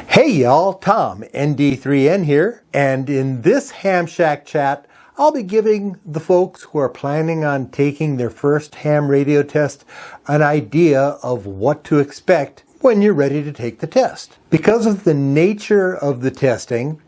Hey y'all, Tom, ND3N here, and in this Ham Shack chat, I'll be giving the folks who are planning on taking their first ham radio test an idea of what to expect when you're ready to take the test. Because of the nature of the testing,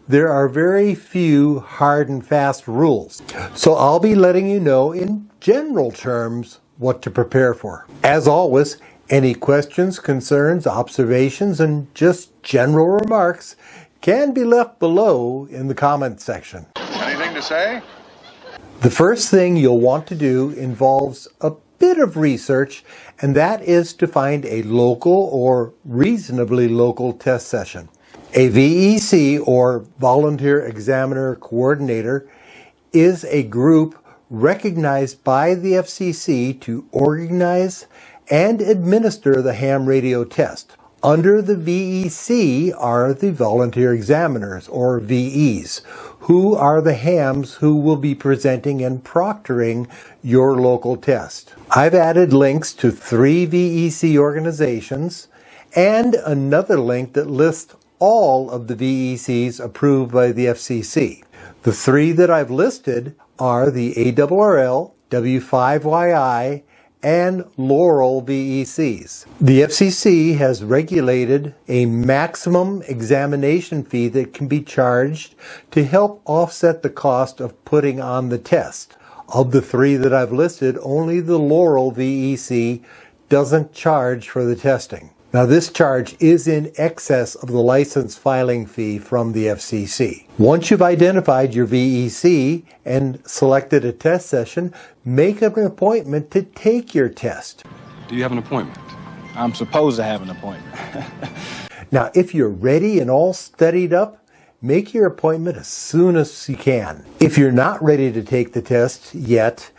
there are very few hard and fast rules. So I'll be letting you know in general terms what to prepare for. As always, any questions, concerns, observations, and just general remarks can be left below in the comments section. Anything to say? The first thing you'll want to do involves a bit of research, and that is to find a local or reasonably local test session. A VEC, or Volunteer Examiner Coordinator, is a group recognized by the FCC to organize and administer the ham radio test. Under the VEC are the volunteer examiners, or VEs, who are the hams who will be presenting and proctoring your local test. I've added links to 3 VEC organizations and another link that lists all of the VECs approved by the FCC. The 3 that I've listed are the ARRL, W5YI, and Laurel VECs. The FCC has regulated a maximum examination fee that can be charged to help offset the cost of putting on the test. Of the 3 that I've listed, only the Laurel VEC doesn't charge for the testing. Now, this charge is in excess of the license filing fee from the FCC. Once you've identified your VEC and selected a test session, make an appointment to take your test. Do you have an appointment? I'm supposed to have an appointment. Now, if you're ready and all studied up, make your appointment as soon as you can. If you're not ready to take the test yet,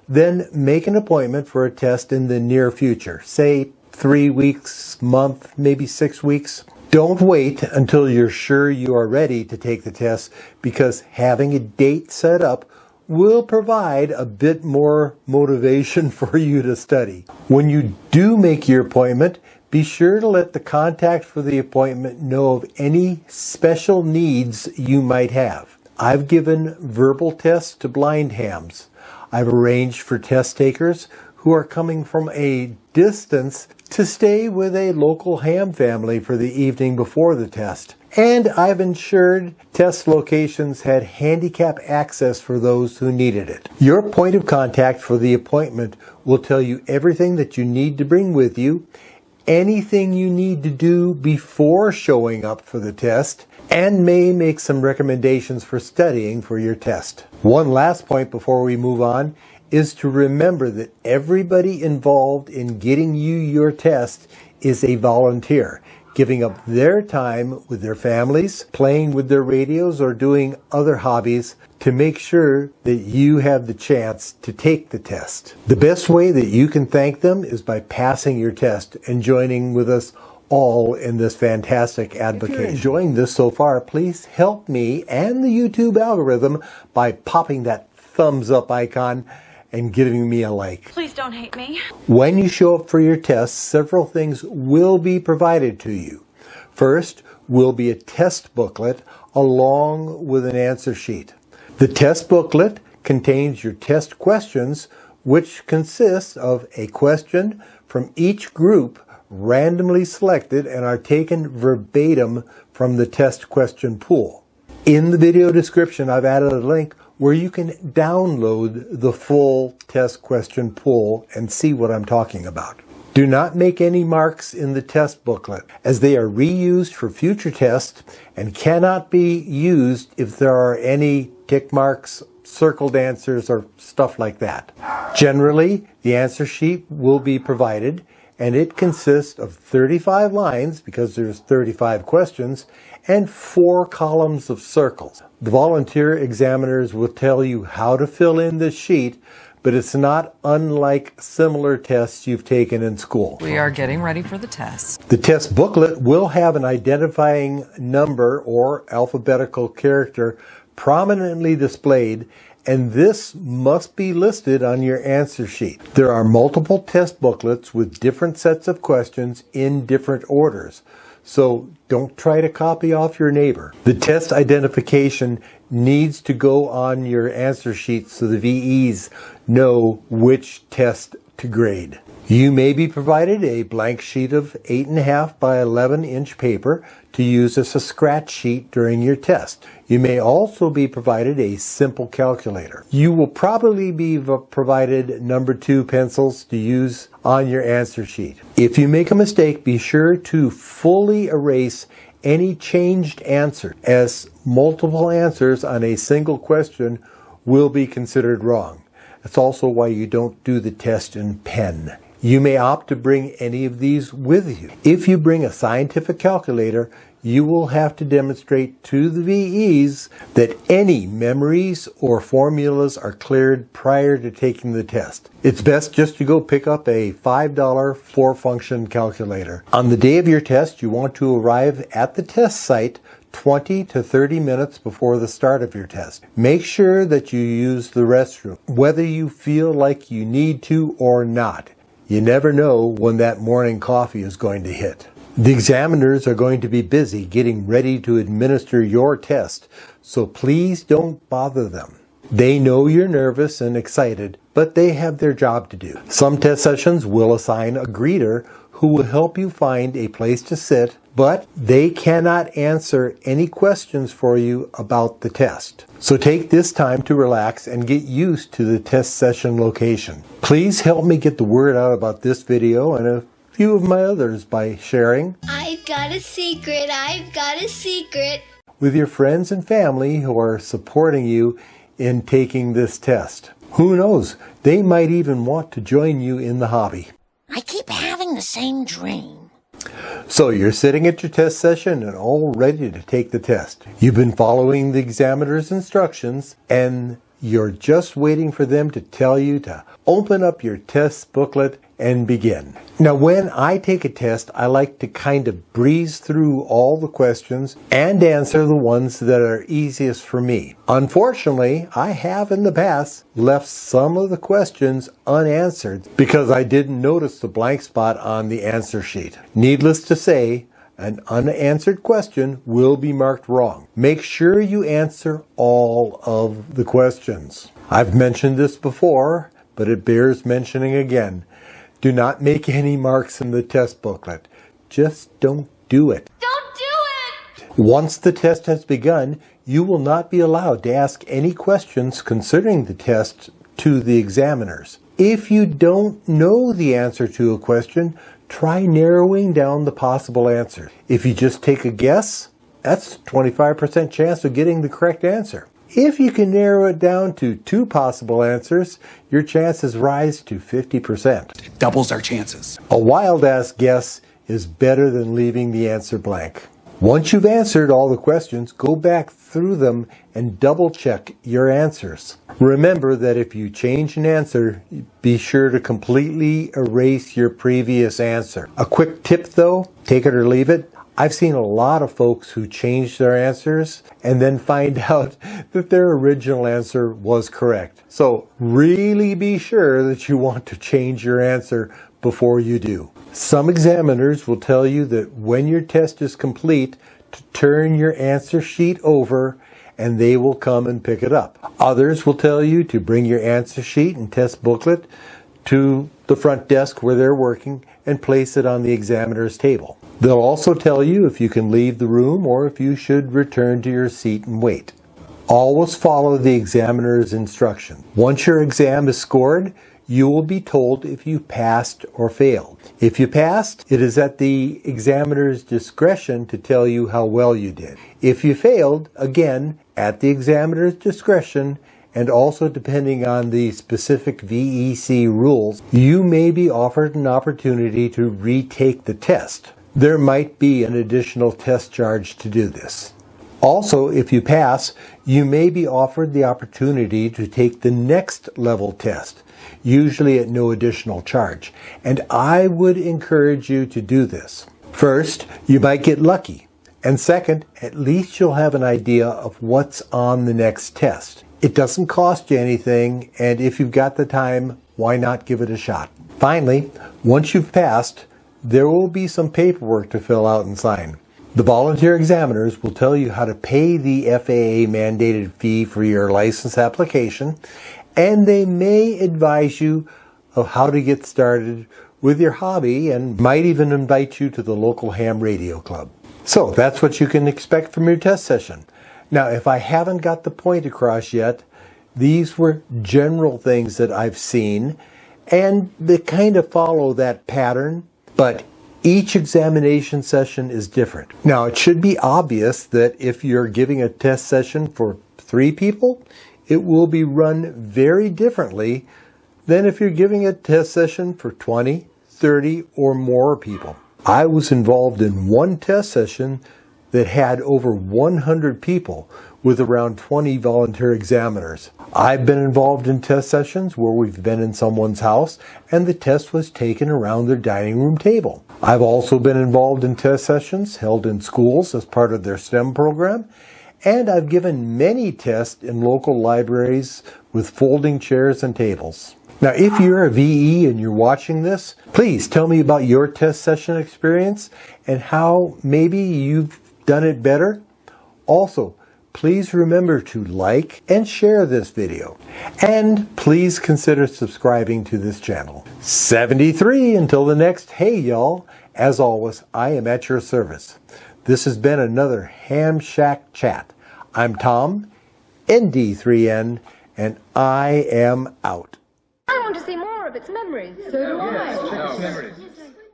then make an appointment for a test in the near future, say 3 weeks, month, maybe 6 weeks. Don't wait until you're sure you are ready to take the test, because having a date set up will provide a bit more motivation for you to study. When you do make your appointment, be sure to let the contact for the appointment know of any special needs you might have. I've given verbal tests to blind hams. I've arranged for test takers who are coming from a distance to stay with a local ham family for the evening before the test. And I've ensured test locations had handicap access for those who needed it. Your point of contact for the appointment will tell you everything that you need to bring with you, anything you need to do before showing up for the test, and may make some recommendations for studying for your test. One last point before we move on is to remember that everybody involved in getting you your test is a volunteer, giving up their time with their families, playing with their radios, or doing other hobbies to make sure that you have the chance to take the test. The best way that you can thank them is by passing your test and joining with us all in this fantastic advocacy. If you're enjoying this so far, please help me and the YouTube algorithm by popping that thumbs up icon and giving me a like. Please don't hate me. When you show up for your test, several things will be provided to you. First will be a test booklet along with an answer sheet. The test booklet contains your test questions, which consists of a question from each group randomly selected and are taken verbatim from the test question pool. In the video description, I've added a link where you can download the full test question pool and see what I'm talking about. Do not make any marks in the test booklet, as they are reused for future tests and cannot be used if there are any tick marks, circled answers, or stuff like that. Generally, the answer sheet will be provided, and it consists of 35 lines, because there's 35 questions, and 4 columns of circles. The volunteer examiners will tell you how to fill in this sheet, but it's not unlike similar tests you've taken in school. We are getting ready for the test. The test booklet will have an identifying number or alphabetical character prominently displayed, and this must be listed on your answer sheet. There are multiple test booklets with different sets of questions in different orders, so don't try to copy off your neighbor. The test identification needs to go on your answer sheet so the VEs know which test to grade. You may be provided a blank sheet of 8.5 by 11 inch paper to use as a scratch sheet during your test. You may also be provided a simple calculator. You will probably be provided number 2 pencils to use on your answer sheet. If you make a mistake, be sure to fully erase any changed answer, as multiple answers on a single question will be considered wrong. That's also why you don't do the test in pen. You may opt to bring any of these with you. If you bring a scientific calculator, you will have to demonstrate to the VEs that any memories or formulas are cleared prior to taking the test. It's best just to go pick up a $5 4-function calculator. On the day of your test, you want to arrive at the test site 20 to 30 minutes before the start of your test. Make sure that you use the restroom, whether you feel like you need to or not. You never know when that morning coffee is going to hit. The examiners are going to be busy getting ready to administer your test, so please don't bother them. They know you're nervous and excited, but they have their job to do. Some test sessions will assign a greeter who will help you find a place to sit, but they cannot answer any questions for you about the test. So take this time to relax and get used to the test session location. Please help me get the word out about this video and a few of my others by sharing. I've got a secret, I've got a secret. With your friends and family who are supporting you in taking this test. Who knows, they might even want to join you in the hobby. I keep having the same dream. So you're sitting at your test session and all ready to take the test. You've been following the examiner's instructions and you're just waiting for them to tell you to open up your test booklet and begin. Now, when I take a test, I like to kind of breeze through all the questions and answer the ones that are easiest for me. Unfortunately, I have in the past left some of the questions unanswered because I didn't notice the blank spot on the answer sheet. Needless to say, an unanswered question will be marked wrong. Make sure you answer all of the questions. I've mentioned this before, but it bears mentioning again. Do not make any marks in the test booklet. Just don't do it. Don't do it! Once the test has begun, you will not be allowed to ask any questions concerning the test to the examiners. If you don't know the answer to a question, try narrowing down the possible answers. If you just take a guess, that's a 25% chance of getting the correct answer. If you can narrow it down to 2 possible answers, your chances rise to 50%. It doubles our chances. A wild-ass guess is better than leaving the answer blank. Once you've answered all the questions, go back through them and double-check your answers. Remember that if you change an answer, be sure to completely erase your previous answer. A quick tip though, take it or leave it, I've seen a lot of folks who change their answers and then find out that their original answer was correct. So really be sure that you want to change your answer before you do. Some examiners will tell you that when your test is complete, to turn your answer sheet over and they will come and pick it up. Others will tell you to bring your answer sheet and test booklet to the front desk where they're working and place it on the examiner's table. They'll also tell you if you can leave the room or if you should return to your seat and wait. Always follow the examiner's instructions. Once your exam is scored, you will be told if you passed or failed. If you passed, it is at the examiner's discretion to tell you how well you did. If you failed, again, at the examiner's discretion, and also depending on the specific VEC rules, you may be offered an opportunity to retake the test. There might be an additional test charge to do this. Also, if you pass, you may be offered the opportunity to take the next level test, usually at no additional charge. And I would encourage you to do this. First, you might get lucky. And second, at least you'll have an idea of what's on the next test. It doesn't cost you anything, and if you've got the time, why not give it a shot? Finally, once you've passed, there will be some paperwork to fill out and sign. The volunteer examiners will tell you how to pay the FAA mandated fee for your license application, and they may advise you of how to get started with your hobby and might even invite you to the local ham radio club. So that's what you can expect from your test session. Now, if I haven't got the point across yet, these were general things that I've seen, and they kind of follow that pattern, but each examination session is different. Now, it should be obvious that if you're giving a test session for 3 people, it will be run very differently than if you're giving a test session for 20, 30, or more people. I was involved in one test session that had over 100 people with around 20 volunteer examiners. I've been involved in test sessions where we've been in someone's house and the test was taken around their dining room table. I've also been involved in test sessions held in schools as part of their STEM program, and I've given many tests in local libraries with folding chairs and tables. Now, if you're a VE and you're watching this, please tell me about your test session experience and how maybe you've done it better. Also, please remember to like and share this video. And please consider subscribing to this channel. 73 until the next Hey Y'all. As always, I am at your service. This has been another Ham Shack Chat. I'm Tom, ND3N, and I am out. I want to see more of its memories. So do I. Check its memories.